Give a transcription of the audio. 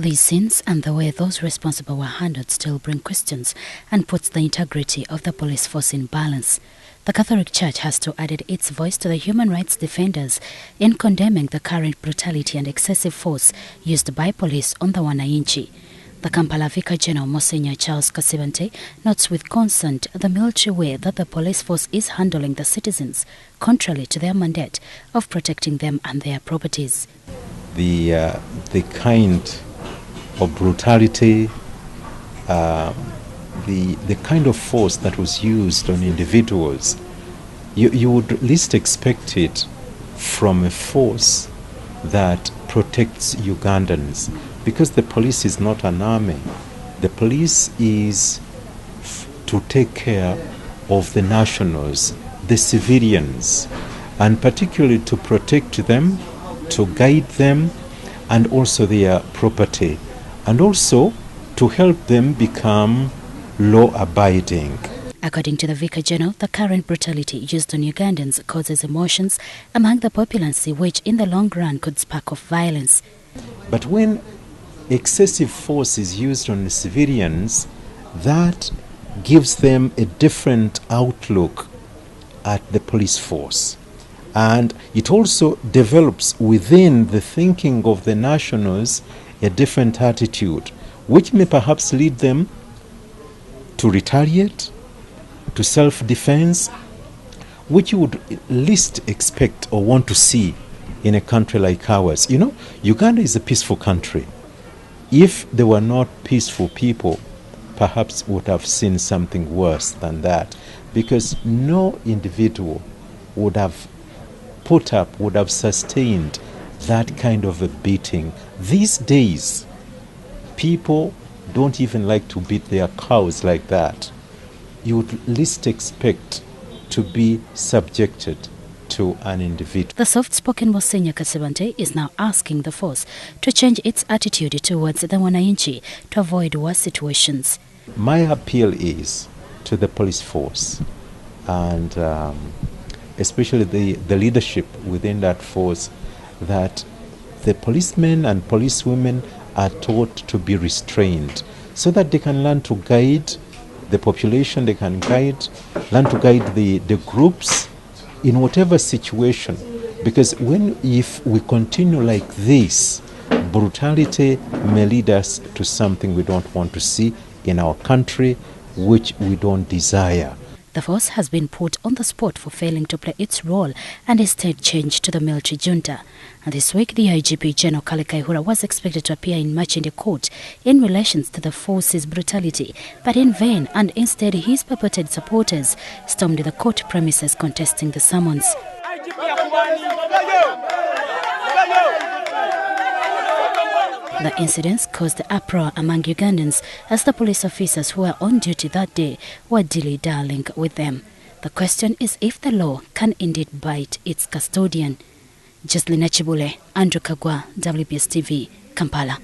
These scenes and the way those responsible were handled still bring questions and puts the integrity of the police force in balance. The Catholic Church has to add its voice to the human rights defenders in condemning the current brutality and excessive force used by police on the Wananchi. The Kampala Vicar General Msgr Charles Kasibante notes with concern the military way that the police force is handling the citizens, contrary to their mandate of protecting them and their properties. The kind of brutality, the kind of force that was used on individuals, you would least expect it from a force that protects Ugandans, because the police is not an army. The police is to take care of the nationals, the civilians, and particularly to protect them, to guide them, and also their property, and also to help them become law-abiding. According to the Vicar General, the current brutality used on Ugandans causes emotions among the populace, which in the long run could spark off violence. But when excessive force is used on the civilians, that gives them a different outlook at the police force. And it also develops within the thinking of the nationals a different attitude, which may perhaps lead them to retaliate, to self-defense, which you would least expect or want to see in a country like ours. You know, Uganda is a peaceful country. If there were not peaceful people, perhaps would have seen something worse than that, because no individual would have put up, would have sustained that kind of a beating. These days, people don't even like to beat their cows like that. You would least expect to be subjected to an individual. The soft-spoken Msgr Kasibante is now asking the force to change its attitude towards the Wananchi to avoid worse situations. My appeal is to the police force and especially the leadership within that force, that the policemen and policewomen are taught to be restrained so that they can learn to guide the population, they can learn to guide the groups in whatever situation. Because if we continue like this, brutality may lead us to something we don't want to see in our country, which we don't desire. The force has been put on the spot for failing to play its role and instead changed to the military junta. And this week, the IGP General Kaihura was expected to appear in Machinde Court in relation to the force's brutality, but in vain, and instead his purported supporters stormed the court premises contesting the summons. The incidents caused uproar among Ugandans as the police officers who were on duty that day were dilly-dallying with them. The question is if the law can indeed bite its custodian. Jocelyn Achibule, Andrew Kagwa, WBS TV, Kampala.